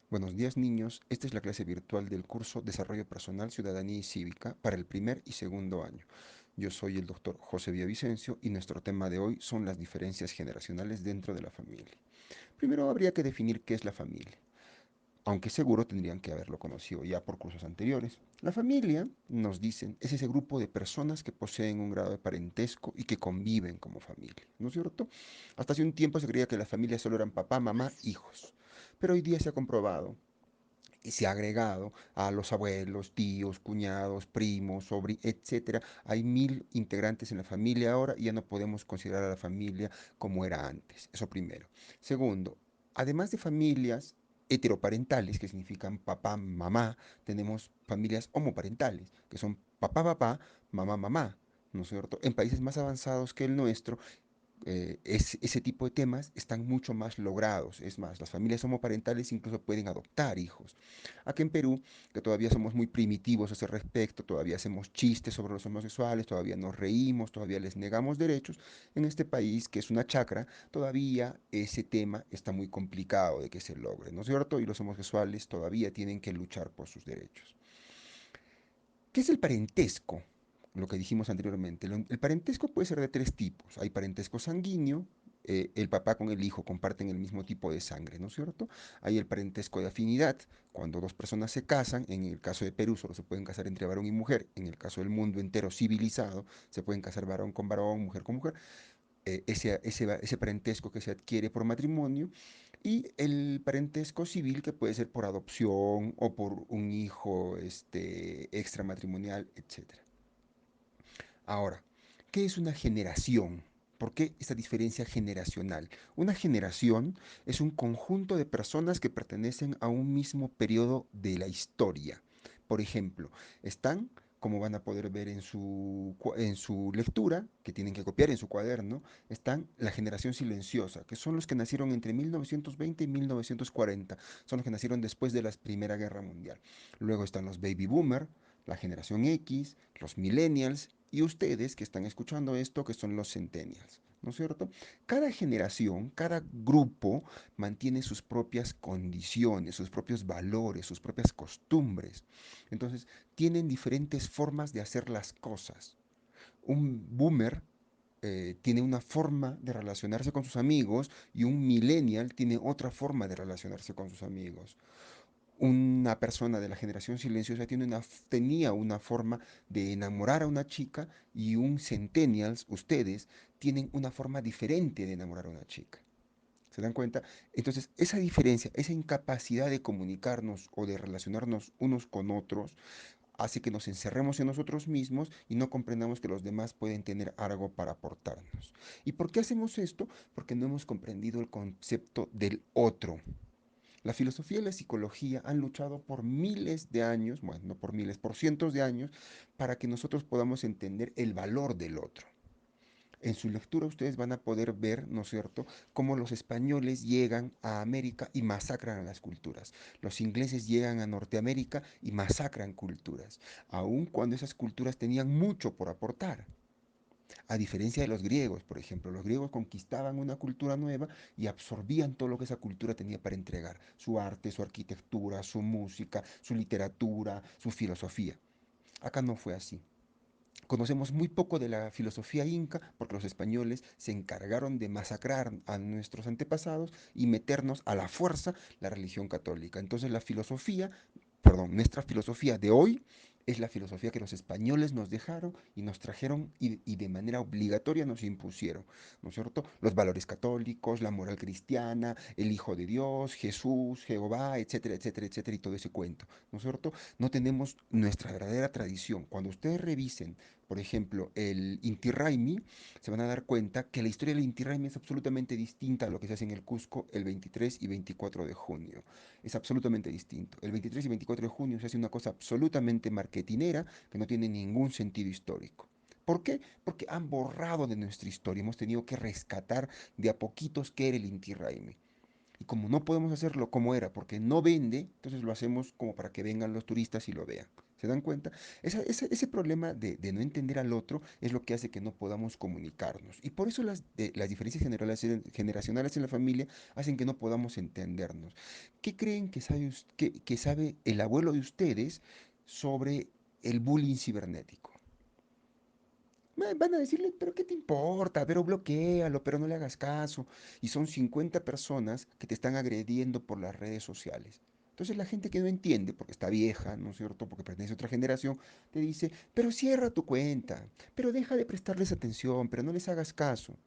Buenos días, niños. Esta es la clase virtual del curso Desarrollo Personal, Ciudadanía y Cívica para el primer y segundo año. Yo soy el doctor José Villavicencio y nuestro tema de hoy son las diferencias generacionales dentro de la familia. Primero habría que definir qué es la familia, aunque seguro tendrían que haberlo conocido ya por cursos anteriores. La familia, nos dicen, es ese grupo de personas que poseen un grado de parentesco y que conviven como familia, ¿no es cierto? Hasta hace un tiempo se creía que las familias solo eran papá, mamá, hijos. Pero hoy día se ha comprobado y se ha agregado a los abuelos, tíos, cuñados, primos, sobrinos, etcétera. Hay 1000 integrantes en la familia ahora y ya no podemos considerar a la familia como era antes. Eso primero. Segundo, además de familias heteroparentales, que significan papá, mamá, tenemos familias homoparentales, que son papá, papá, mamá, mamá. ¿No es cierto? En países más avanzados que el nuestro, ese tipo de temas están mucho más logrados. Es más, las familias homoparentales incluso pueden adoptar hijos. Aquí en Perú, que todavía somos muy primitivos a ese respecto, todavía hacemos chistes sobre los homosexuales, todavía nos reímos, todavía les negamos derechos, en este país, que es una chacra, todavía ese tema está muy complicado de que se logre, ¿no es cierto? Y los homosexuales todavía tienen que luchar por sus derechos. ¿Qué es el parentesco? Lo que dijimos anteriormente. El parentesco puede ser de tres tipos. Hay parentesco sanguíneo, el papá con el hijo comparten el mismo tipo de sangre, ¿no es cierto? Hay el parentesco de afinidad, cuando dos personas se casan, en el caso de Perú solo se pueden casar entre varón y mujer, en el caso del mundo entero civilizado se pueden casar varón con varón, mujer con mujer, ese parentesco que se adquiere por matrimonio, y el parentesco civil que puede ser por adopción o por un hijo extramatrimonial, etcétera. Ahora, ¿qué es una generación? ¿Por qué esta diferencia generacional? Una generación es un conjunto de personas que pertenecen a un mismo periodo de la historia. Por ejemplo, están, como van a poder ver en su lectura, que tienen que copiar en su cuaderno, están la generación silenciosa, que son los que nacieron entre 1920 y 1940. Son los que nacieron después de la Primera Guerra Mundial. Luego están los baby boomer, la generación X, los millennials y ustedes que están escuchando esto, que son los centennials, ¿no es cierto? Cada generación, cada grupo mantiene sus propias condiciones, sus propios valores, sus propias costumbres. Entonces, tienen diferentes formas de hacer las cosas. Un boomer tiene una forma de relacionarse con sus amigos y un millennial tiene otra forma de relacionarse con sus amigos. Una persona de la generación silenciosa tenía una forma de enamorar a una chica y un centennials, ustedes, tienen una forma diferente de enamorar a una chica. ¿Se dan cuenta? Entonces, esa diferencia, esa incapacidad de comunicarnos o de relacionarnos unos con otros, hace que nos encerremos en nosotros mismos y no comprendamos que los demás pueden tener algo para aportarnos. ¿Y por qué hacemos esto? Porque no hemos comprendido el concepto del otro. La filosofía y la psicología han luchado por miles de años, bueno, no por miles, por cientos de años, para que nosotros podamos entender el valor del otro. En su lectura ustedes van a poder ver, ¿no es cierto?, cómo los españoles llegan a América y masacran a las culturas. Los ingleses llegan a Norteamérica y masacran culturas, aun cuando esas culturas tenían mucho por aportar. A diferencia de los griegos, por ejemplo, los griegos conquistaban una cultura nueva y absorbían todo lo que esa cultura tenía para entregar, su arte, su arquitectura, su música, su literatura, su filosofía. Acá no fue así. Conocemos muy poco de la filosofía inca porque los españoles se encargaron de masacrar a nuestros antepasados y meternos a la fuerza la religión católica. Entonces la filosofía, perdón, nuestra filosofía de hoy es la filosofía que los españoles nos dejaron y nos trajeron y de manera obligatoria nos impusieron, ¿no es cierto? Los valores católicos, la moral cristiana, el Hijo de Dios, Jesús, Jehová, etcétera, etcétera, etcétera, y todo ese cuento, ¿no es cierto? No tenemos nuestra verdadera tradición. Cuando ustedes revisen, por ejemplo, el Inti Raymi, se van a dar cuenta que la historia del Inti Raymi es absolutamente distinta a lo que se hace en el Cusco el 23 y 24 de junio. Es absolutamente distinto. El 23 y 24 de junio se hace una cosa absolutamente marketinera que no tiene ningún sentido histórico. ¿Por qué? Porque han borrado de nuestra historia. Hemos tenido que rescatar de a poquitos qué era el Inti Raymi. Y como no podemos hacerlo como era, porque no vende, entonces lo hacemos como para que vengan los turistas y lo vean. ¿Se dan cuenta? Ese problema de no entender al otro es lo que hace que no podamos comunicarnos. Y por eso las diferencias generacionales en la familia hacen que no podamos entendernos. ¿Qué creen que sabe el abuelo de ustedes sobre el bullying cibernético? Van a decirle, pero ¿qué te importa? Pero bloquéalo, pero no le hagas caso. Y son 50 personas que te están agrediendo por las redes sociales. Entonces la gente que no entiende, porque está vieja, ¿no es cierto? Porque pertenece a otra generación, te dice, pero cierra tu cuenta, pero deja de prestarles atención, pero no les hagas caso.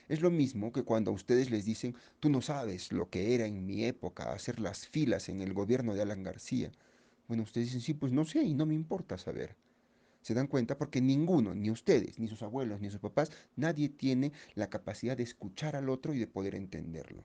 Es lo mismo que cuando a ustedes les dicen, tú no sabes lo que era en mi época hacer las filas en el gobierno de Alan García. Bueno, ustedes dicen, sí, pues no sé y no me importa saber. ¿Se dan cuenta? Porque ninguno, ni ustedes, ni sus abuelos, ni sus papás, nadie tiene la capacidad de escuchar al otro y de poder entenderlo.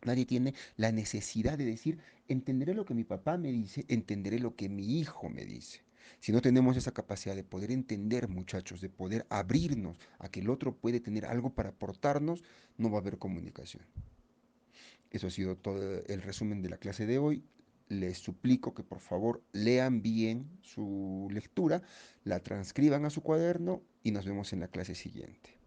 Nadie tiene la necesidad de decir, entenderé lo que mi papá me dice, entenderé lo que mi hijo me dice. Si no tenemos esa capacidad de poder entender, muchachos, de poder abrirnos a que el otro puede tener algo para aportarnos, no va a haber comunicación. Eso ha sido todo el resumen de la clase de hoy. Les suplico que por favor lean bien su lectura, la transcriban a su cuaderno y nos vemos en la clase siguiente.